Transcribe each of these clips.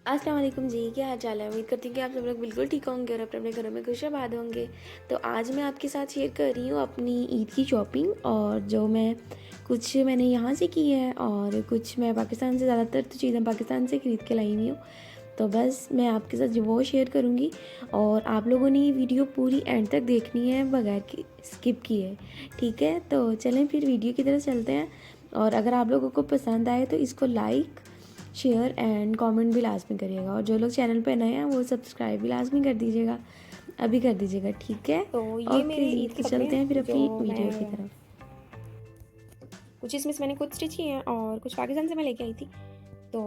अस्सलाम वालेकुम जी, क्या हाल चाल है। उम्मीद करती हूँ कि आप सब लोग बिल्कुल ठीक होंगे और अपने अपने घरों में खुशआबाद होंगे। तो आज मैं आपके साथ शेयर कर रही हूँ अपनी ईद की शॉपिंग, और जो मैंने यहाँ से की है और कुछ मैं पाकिस्तान से, ज़्यादातर तो चीज़ें पाकिस्तान से ख़रीद के लाई हुई हूँ। तो बस मैं आपके साथ जो वो शेयर करूँगी, और आप लोगों ने ये वीडियो पूरी एंड तक देखनी है बगैर स्किप किए, ठीक है। तो चलें फिर वीडियो की तरफ चलते हैं। और अगर आप लोगों को पसंद आए तो इसको लाइक, शेयर एंड कमेंट भी लाजमी करिएगा, और जो लोग चैनल पर नए हैं वो सब्सक्राइब भी लाजमी कर दीजिएगा, अभी कर दीजिएगा, ठीक है। तो ये मेरे ओके जी, ईद के तो कपड़े चलते हैं फिर हैं जो अपनी वीडियो की मैं तरफ। कुछ इसमें से मैंने खुद स्टिच किए हैं और कुछ पाकिस्तान से मैं लेके आई थी। तो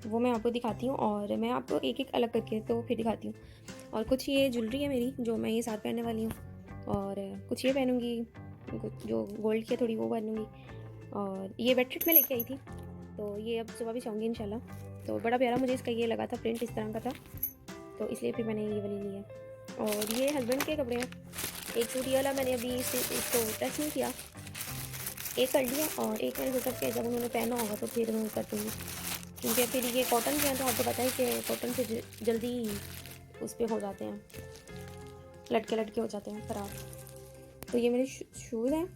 वो मैं आपको दिखाती हूँ और मैं आपको एक एक अलग करके तो फिर दिखाती हूँ। और कुछ ये ज्वेलरी है मेरी जो मैं ये साथ पहनने वाली हूँ, और कुछ ये पहनूँगी, कुछ जो गोल्ड की है थोड़ी वो पहनूँगी। और ये बेडशीट मैं लेके आई थी, तो ये अब सुबह भी चाहूँगी इंशाल्लाह। तो बड़ा प्यारा मुझे इसका ये लगा था, प्रिंट इस तरह का था, तो इसलिए फिर मैंने ये वाली ली है। और ये हस्बैंड के कपड़े हैं। एक सूट ये वाला मैंने अभी इसको टच नहीं किया, एक कर लिया, और एक मैंने सोचा कि जब उन्होंने पहना होगा तो फिर मैं कर दूँगी, क्योंकि फिर ये कॉटन के हैं तो आपको पता है कि कॉटन से जल्दी उस पर हो जाते हैं, लटके लटके हो जाते हैं ख़राब। तो ये मेरे शूज़ हैं,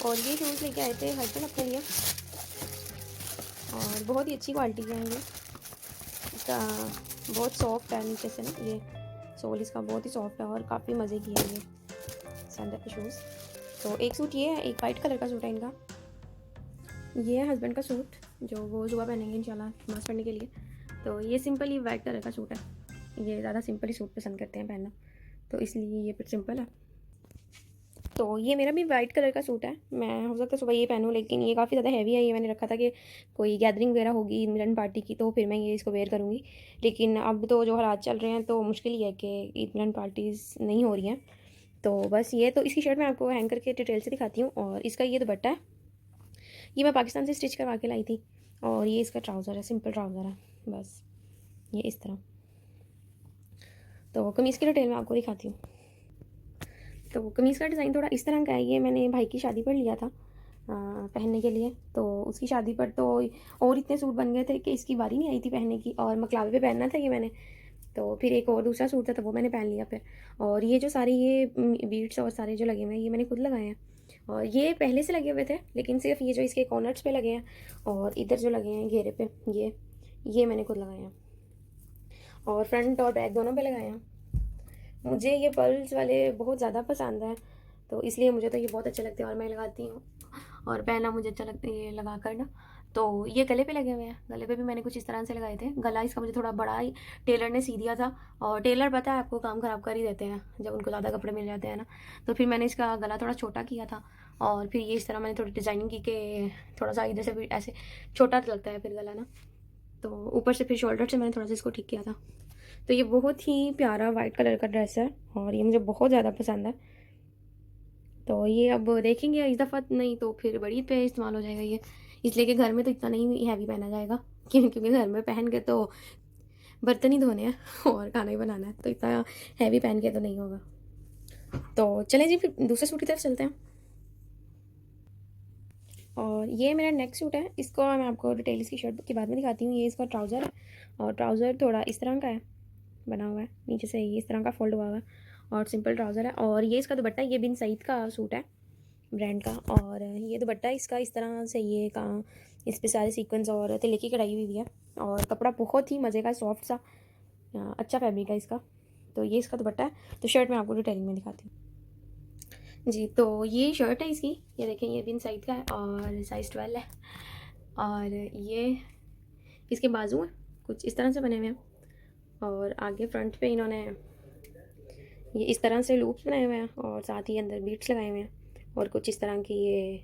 और ये शूज़ लेके आए थे हस्बैंड अपने लिए, और बहुत ही अच्छी क्वालिटी के हैं ये। इसका बहुत सॉफ्ट है नीचे से ना, ये सोल इसका बहुत ही सॉफ्ट है और काफ़ी मज़े की है ये सैंडल के शूज़। तो एक सूट ये है, एक वाइट कलर का सूट है इनका। ये है हस्बैंड का सूट जो वो सुबह पहनेंगे इंशाल्लाह नमाज़ पढ़ने के लिए। तो ये सिंपल ही वाइट कलर का सूट है, ये ज़्यादा सिंपल ही सूट पसंद करते हैं पहनना, तो इसलिए ये फिर सिंपल है। तो ये मेरा भी वाइट कलर का सूट है, मैं हो सकता है सुबह ये पहनूँ, लेकिन ये काफ़ी ज़्यादा हैवी है। ये मैंने रखा था कि कोई गैदरिंग वगैरह होगी मिलन पार्टी की तो फिर मैं ये इसको वेयर करूँगी, लेकिन अब तो जो हालात चल रहे हैं तो मुश्किल ही है कि ईद मिलन पार्टीज़ नहीं हो रही हैं। तो बस ये, तो इसकी शर्ट मैं आपको हैंग करके डिटेल से दिखाती हूँ। और इसका ये दुपट्टा है, ये मैं पाकिस्तान से स्टिच करवा के लाई थी। और ये इसका ट्राउज़र है, सिंपल ट्राउज़र है बस, ये इस तरह। तो कमीज़ की डिटेल मैं आपको दिखाती हूँ। तो कमीज़ का डिज़ाइन थोड़ा इस तरह का है, ये मैंने भाई की शादी पर लिया था पहनने के लिए। तो उसकी शादी पर तो और इतने सूट बन गए थे कि इसकी बारी नहीं आई थी पहनने की, और मकलावे पे पहनना था ये मैंने, तो फिर एक और दूसरा सूट था तो वो मैंने पहन लिया फिर। और ये जो सारी ये बीड्स और सारे जो लगे हुए हैं ये मैंने खुद लगाए हैं, और ये पहले से लगे हुए थे, लेकिन सिर्फ ये जो इसके कॉर्नर्स पे लगे हैं और इधर जो लगे हैं घेरे पे, ये मैंने खुद लगाए हैं, और फ्रंट और बैक दोनों पे लगाए हैं। मुझे ये पर्ल्स वाले बहुत ज़्यादा पसंद है, तो इसलिए मुझे तो ये बहुत अच्छे लगते हैं और मैं लगाती हूँ, और पहनना मुझे अच्छा लगता है ये लगा कर ना। तो ये गले पे लगे हुए हैं, गले पे भी मैंने कुछ इस तरह से लगाए थे। गला इसका मुझे थोड़ा बड़ा ही टेलर ने सी दिया था, और टेलर पता है आपको काम ख़राब कर ही देते हैं जब उनको ज़्यादा कपड़े मिल जाते हैं ना। तो फिर मैंने इसका गला थोड़ा छोटा किया था, और फिर ये इस तरह मैंने थोड़ी डिज़ाइनिंग की कि थोड़ा सा इधर से भी ऐसे छोटा लगता है फिर गला ना। तो ऊपर से फिर शोल्डर से मैंने थोड़ा सा इसको ठीक किया था। तो ये बहुत ही प्यारा वाइट कलर का ड्रेस है, और ये मुझे बहुत ज़्यादा पसंद है। तो ये अब देखेंगे इस दफ़ा नहीं तो फिर बड़ी ईद पे इस्तेमाल हो जाएगा ये, इसलिए कि घर में तो इतना नहीं हैवी पहना जाएगा क्योंकि घर में पहन के तो बर्तन ही धोने हैं और खाना ही बनाना है, तो इतना हैवी पहन के तो नहीं होगा। तो चलें जी फिर दूसरे सूट की तरफ चलते हैं। और ये मेरा नेक्स्ट सूट है, इसको मैं आपको डिटेल इसकी शर्ट के बाद में दिखाती हूँ। ये इसका ट्राउज़र है, और ट्राउज़र थोड़ा इस तरह का है, बना हुआ है नीचे से ये इस तरह का फोल्ड हुआ है, और सिंपल ट्राउज़र है। और ये इसका दुपट्टा, ये बिन सईद का सूट है ब्रांड का, और ये दुपट्टा इसका इस तरह से ये का इस पे सारे सीक्वेंस और तिल्ले की कढ़ाई हुई है, और कपड़ा बहुत ही मज़े का सॉफ्ट सा अच्छा फैब्रिक है इसका। तो ये इसका दुपट्टा है। तो शर्ट मैं आपको डिटेलिंग में दिखाती हूँ जी। तो ये शर्ट है इसकी, ये देखें ये बिन साइड का है और साइज़ 12 है। और ये इसके बाजू हैं कुछ इस तरह से बने हुए हैं, और आगे फ्रंट पे इन्होंने ये इस तरह से लूप्स बनाए हुए हैं, और साथ ही अंदर बीट्स लगाए हुए हैं, और कुछ इस तरह की ये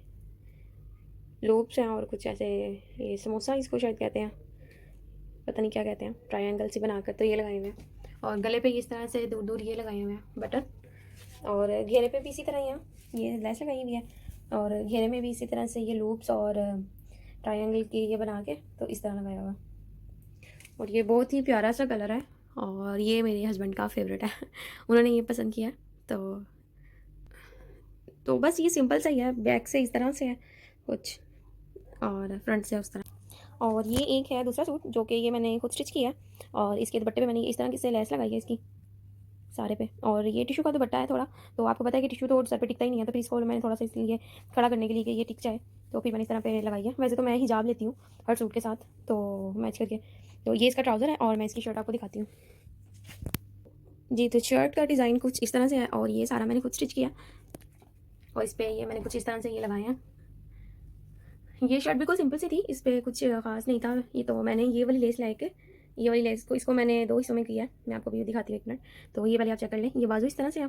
लूप्स हैं, और कुछ ऐसे ये समोसा इसको शायद कहते हैं, पता नहीं क्या कहते हैं, ट्रायंगल से बनाकर तो ये लगाए हुए हैं। और गले पे इस तरह से दूर दूर ये लगाए हुए हैं बटन, और घेरे पे भी इसी तरह ही है, ये लेस लगाई हुई है, और घेरे में भी इसी तरह से ये लूप्स और ट्रायंगल की ये बना के तो इस तरह लगाया हुआ। और ये बहुत ही प्यारा सा कलर है, और ये मेरे हस्बैंड का फेवरेट है उन्होंने ये पसंद किया। तो बस ये सिंपल सा ही है, बैक से इस तरह से है कुछ, और फ्रंट से उस तरह। और ये एक है दूसरा सूट जो कि ये मैंने खुद स्टिच किया है, और इसके दुपट्टे पे मैंने इस तरह की से लेस लगाई है इसकी सारे पे। और ये टिशू का दुपट्टा है थोड़ा, तो आपको पता है कि टिशू तो सर पे टिकता ही नहीं है, तो फिर इसको मैंने थोड़ा सा इसलिए खड़ा करने के लिए कि ये टिक जाए, तो फिर मैंने इस तरह पे लगाई है। वैसे तो मैं हिजाब लेती हूँ हर सूट के साथ, तो मैच करके। तो ये इसका ट्राउज़र है और मैं इसकी शर्ट आपको दिखाती हूँ। जी, तो शर्ट का डिज़ाइन कुछ इस तरह से है, और ये सारा मैंने खुद स्टिच किया, और इस पर ये मैंने कुछ इस तरह से ये लगाए हैं। ये शर्ट बिल्कुल सिंपल सी थी, इस पर कुछ ख़ास नहीं था। ये तो मैंने ये वाली लेस ला के, ये वाली लेस को इसको मैंने 2 हिस्सों में किया है। मैं आपको भी दिखाती हूँ एक मिनट। तो ये वाली आप चेक कर लें, ये बाजू इस तरह से है,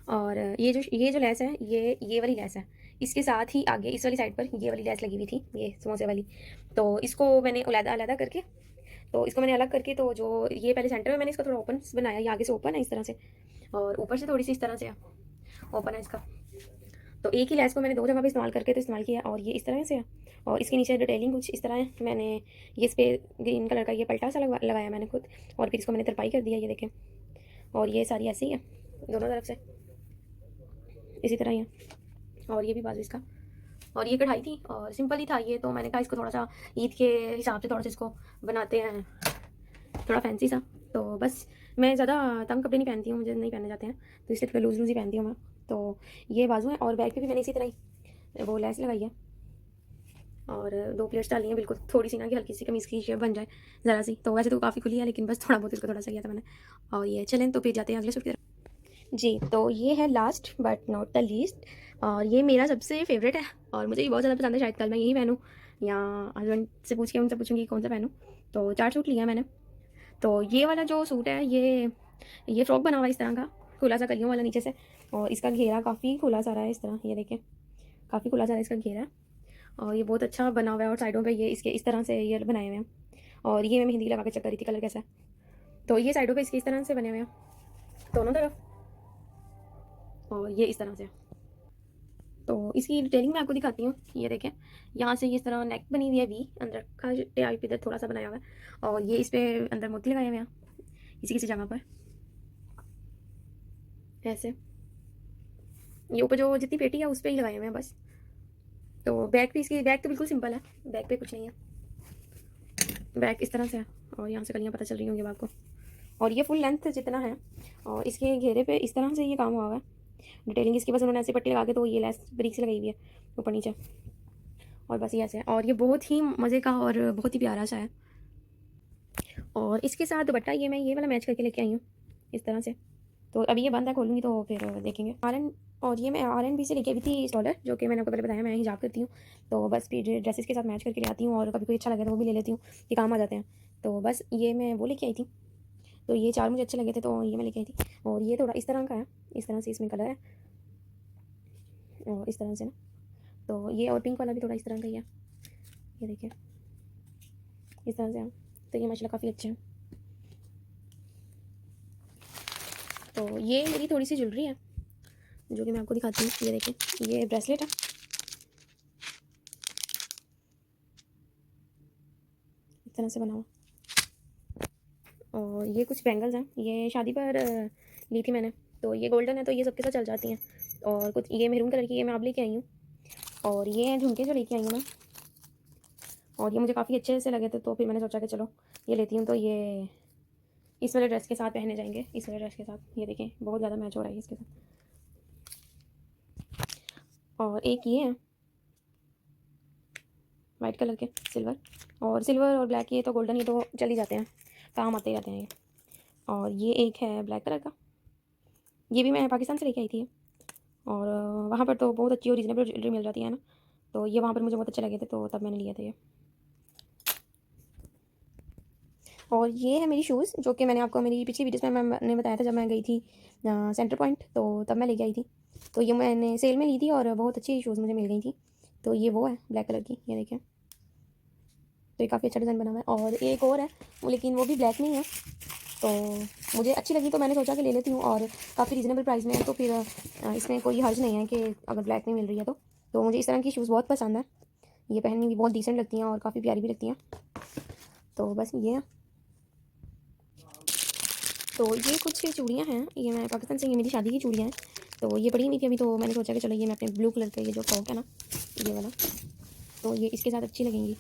और ये जो लेस है ये वाली लेस है। इसके साथ ही आगे इस वाली साइड पर ये वाली लेस लगी हुई थी, ये समोसे वाली। तो इसको मैंने अलग करके, तो इसको मैंने अलग करके, तो जो ये पहले सेंटर में मैंने इसको थोड़ा ओपन बनाया, ये आगे से ओपन है इस तरह से, और ऊपर से थोड़ी सी इस तरह से ओपन है इसका। तो एक ही लेस को मैंने 2 जगह पे इस्तेमाल करके तो इस्तेमाल किया, और ये इस तरह से है। और इसके नीचे डिटेलिंग कुछ इस तरह है। मैंने ये इस पर ग्रीन कलर का ये पल्टा सा लगाया मैंने खुद, और फिर इसको मैंने तरपाई कर दिया, ये देखें। और ये सारी ऐसी ही है दोनों तरफ से, इसी तरह ही है। और ये भी बाजू इसका, और ये कढ़ाई थी और सिंपल ही था ये, तो मैंने कहा इसको थोड़ा सा ईद के हिसाब से थोड़ा सा इसको बनाते हैं थोड़ा फैंसी सा। तो बस मैं ज़्यादा तंग कपड़े नहीं पहनती हूँ, मुझे नहीं पहने जाते हैं, तो इसलिए थोड़ा लूज़ ही पहनती हूँ मैं। तो ये बाजू है, और बैक पे भी मैंने इसी तरह ही वो लेस लगाई है, और 2 प्लेट्स डाली हैं बिल्कुल थोड़ी सी ना, कि हल्की सी कमीज़ की शेप बन जाए ज़रा सी। तो वैसे तो काफ़ी खुली है, लेकिन बस थोड़ा बहुत इसको थोड़ा सा किया था मैंने। और ये चलें तो फिर जाते हैं अगले सूट की तरफ। जी, तो ये है last but not the least, और ये मेरा सबसे फेवरेट है, और मुझे ये बहुत ज़्यादा पसंद है। शायद कल मैं यही पहनूँ, या हस्बैंड से पूछ के उनसे पूछूंगी कौन सा पहनूँ। तो 4 सूट लिया मैंने। तो ये वाला जो सूट है, ये फ्रॉक बना हुआ है इस तरह का, खुला सा कलियों वाला नीचे से, और इसका घेरा काफ़ी खुला सारा है इस तरह, ये देखें काफ़ी खुला सारा इसका घेरा है, और ये बहुत अच्छा बना हुआ है। और साइडों पे ये इसके इस तरह से ये बनाए हुए हैं, और ये मैं मेहंदी लगा के चेक कर रही थी कलर कैसा है। तो ये साइडों पे इसके इस तरह से बने हुए हैं दोनों तरफ, और ये इस तरह से। तो इसकी डिटेलिंग मैं आपको दिखाती हूँ। ये देखें, यहाँ से ये इस तरह नेक बनी हुई है, वी अंदर का टाइप इधर थोड़ा सा बनाया हुआ है, और ये इस पर अंदर मोती लगाए हुए हैं किसी किसी जगह पर ऐसे। ये ऊपर जो जितनी पेटी है उस पर ही लगाए हुए हैं बस। तो बैक भी इसकी, बैक तो बिल्कुल सिंपल है, बैक पे कुछ नहीं है, बैक इस तरह से है, और यहाँ से कलियाँ पता चल रही होंगी आपको। और ये फुल लेंथ जितना है, और इसके घेरे पे इस तरह से ये काम हुआ हुआ है। डिटेलिंग इसकी बस उन्होंने ऐसे पट्टी लगा के, तो ये लेस ब्रिक से लगाई हुई है ऊपर नीचे, और बस ये ऐसे है। और ये बहुत ही मज़े का और बहुत ही प्यारा सा है। और इसके साथ दुपट्टा ये मैं ये वाला मैच करके लेके आई हूँ इस तरह से। तो अभी ये बंद है, खोलूँगी तो फिर देखेंगे। और ये मैं RNB से लेके आई थी स्टॉलर, जो कि मैंने आपको पहले बताया मैं हिजाब करती हूँ, तो बस फिर ड्रेसेस के साथ मैच करके ले आती हूँ, और कभी कोई अच्छा लगे तो वो भी ले लेती हूँ, ये काम आ जाते हैं। तो बस ये मैं वो लेके आई थी, तो ये 4 मुझे अच्छे लगे थे, तो ये मैं लेके आई थी। और ये थोड़ा इस तरह का है, इस तरह से इसमें कलर है, और इस तरह से ना, तो ये और पिंक वाला भी थोड़ा इस तरह का ही है, ये देखिए इस तरह से है। तो ये माशाल्लाह काफ़ी अच्छे हैं। तो ये मेरी थोड़ी सी ज्वेलरी है जो कि मैं आपको दिखाती हूँ। ये देखें, ये ब्रेसलेट है इस तरह से बना हुआ, और ये कुछ बैंगल्स हैं, ये शादी पर ली थी मैंने। तो ये गोल्डन है, तो ये सबके साथ चल जाती हैं। और कुछ ये मेरून कलर की ये मैं आप लेके आई हूँ, और ये झुमके जो लेके आई हूँ मैं, और ये मुझे काफ़ी अच्छे से लगे थे, तो फिर मैंने सोचा कि चलो ये लेती हूँ। तो ये इस वाले ड्रेस के साथ पहने जाएंगे, इस वाले ड्रेस के साथ, ये देखें बहुत ज़्यादा मैच हो रहा है इसके साथ। और एक ये है वाइट कलर के सिल्वर, और ब्लैक, ये तो गोल्डन, ये तो चल ही जाते हैं, काम आते ही रहते हैं ये। और ये एक है ब्लैक कलर का, ये भी मैं पाकिस्तान से लेके आई थी, और वहाँ पर तो बहुत अच्छी और रीज़नेबल ज्वेलरी मिल जाती है ना, तो ये वहाँ पर मुझे बहुत अच्छे लगे थे, तो तब मैंने लिए थे ये। और ये है मेरी शूज़, जो कि मैंने आपको मेरी पिछली वीडियोस में मैंने बताया था, जब मैं गई थी सेंटर पॉइंट, तो तब मैं लेके आई थी। तो ये मैंने सेल में ली थी, और बहुत अच्छी शूज़ मुझे मिल गई थी। तो ये वो है ब्लैक कलर की, ये देखें, तो ये काफ़ी अच्छा डिज़ाइन बना हुआ है। और एक और है, लेकिन वो भी ब्लैक नहीं है, तो मुझे अच्छी लगी, तो मैंने सोचा कि ले लेती हूँ, और काफ़ी रीज़नेबल प्राइस में है, तो फिर इसमें कोई हर्ज नहीं है कि अगर ब्लैक नहीं मिल रही है तो मुझे इस तरह की शूज़ बहुत पसंद है, ये पहननी भी बहुत डिसेंट लगती हैं और काफ़ी प्यारी भी लगती हैं। तो बस ये है। तो ये कुछ चूड़ियाँ हैं, ये मैं पाकिस्तान से, ये मेरी शादी की चूड़ियाँ हैं। तो ये पड़ी हुई थी अभी, तो मैंने सोचा कि चलो ये मैं अपने ब्लू कलर का ये जो फ्रॉक है ना, ये वाला, तो ये इसके साथ अच्छी लगेंगी।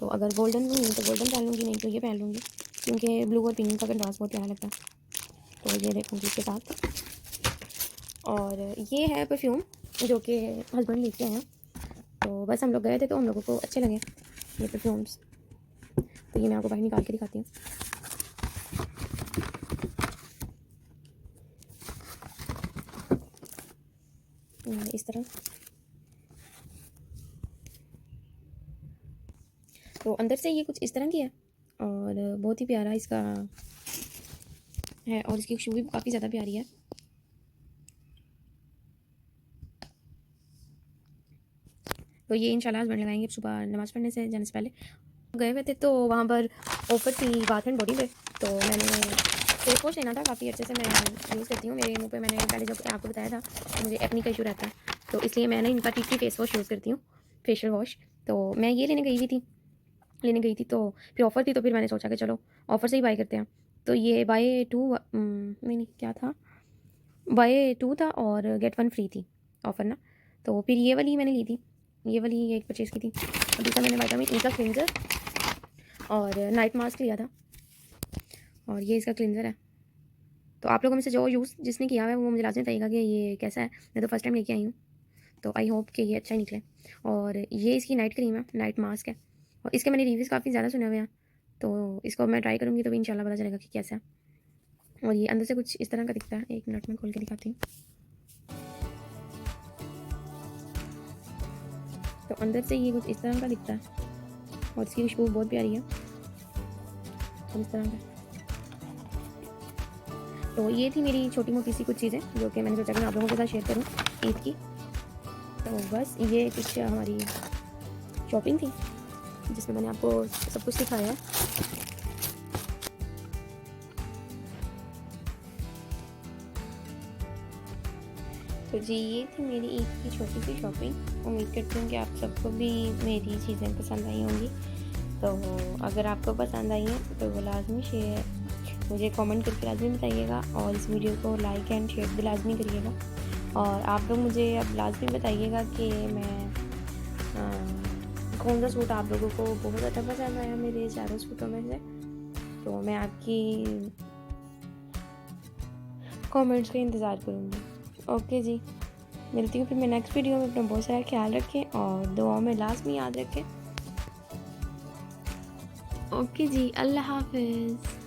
तो अगर गोल्डन लूँगी तो गोल्डन पहन लूँगी, नहीं तो ये पहन लूँगी, क्योंकि ब्लू और पिंक का कंट्रास्ट बहुत प्यारा लगता है। तो ये देखूँगी इसके साथ। और ये है परफ्यूम जो कि हस्बैंड लेके आए हैं। तो बस हम लोग गए थे तो हम लोगों को अच्छे लगे ये परफ्यूम्स। तो ये मैं आपको बाहर निकाल के दिखाती हूँ। इस तरह। तो अंदर से ये कुछ इस तरह की है और बहुत ही प्यारा इसका है, और इसकी खुशबू भी काफ़ी ज़्यादा प्यारी है। तो ये इंशाल्लाह हस्बैंड लगाएंगे सुबह नमाज़ पढ़ने से जाने से पहले। गए हुए थे तो वहाँ पर ऑफर थी बाथ एंड बॉडी पे। तो मैंने फेस वॉश लेना था, काफ़ी अच्छे से मैं यूज़ करती हूँ। मेरे मुंह पे मैंने पहले जब आपको बताया था तो मुझे एक्ने का इशू रहता है, तो इसलिए मैंने इनका टी फेस वॉश यूज़ करती हूँ, फेशियल वॉश। तो मैं ये लेने गई थी तो फिर ऑफ़र थी, तो फिर मैंने सोचा कि चलो ऑफ़र से ही बाय करते हैं। तो ये बाय 2 नहीं क्या था, बाय 2 था और गेट 1 फ्री थी ऑफ़र ना। तो फिर ये वाली मैंने ली थी, ये वाली एक परचेज़ की थी। और दूसरा मैंने विटामिन ई का क्लिनज़र और नाइट मास्क लिया था, और ये इसका क्लिनज़र है। तो आप लोगों में से जो यूज़ जिसने किया है वो मुझे लाजमी बताइएगा कि ये कैसा है। मैं तो फर्स्ट टाइम लेके आई हूँ, तो आई होप कि ये अच्छा ही निकले। और ये इसकी नाइट क्रीम है, नाइट मास्क है, और इसके मैंने रिव्यूज़ काफ़ी ज़्यादा सुने हुए हैं, तो इसको मैं ट्राई करूँगी तो भी इंशाल्लाह पता चलेगा कि कैसा है। और ये अंदर से कुछ इस तरह का दिखता है, 1 मिनट में खोल के दिखाती हूँ। तो अंदर से ये कुछ इस तरह का दिखता है, और इसकी खुशबू बहुत प्यारी है, और इस तरह का। तो ये थी मेरी छोटी मोटी सी कुछ चीज़ें जो कि मैंने सोचा कि मैं आप लोगों के साथ शेयर करूँ ईद की। तो बस ये कुछ हमारी शॉपिंग थी जिसमें मैंने आपको सब कुछ दिखाया है। तो जी ये थी मेरी ईद की छोटी सी शॉपिंग। उम्मीद करती हूँ कि आप सबको भी मेरी चीज़ें पसंद आई होंगी। तो अगर आपको पसंद आई हैं तो वो लाजमी शेयर मुझे कमेंट करके लाजमी बताइएगा, और इस वीडियो को लाइक एंड शेयर भी लाजमी करिएगा। और आप लोग मुझे अब लाजमी बताइएगा कि मैं कौन सा सूट आप लोगों को बहुत ज़्यादा पसंद आया मेरे चारों सूटों में से। तो मैं आपकी कमेंट्स का इंतज़ार करूँगी। ओके जी, मिलती हूँ फिर मैं नेक्स्ट वीडियो में। अपना बहुत सारा ख्याल रखें और दुआओं में लाजमी याद रखें। ओके जी, अल्लाह हाफिज़।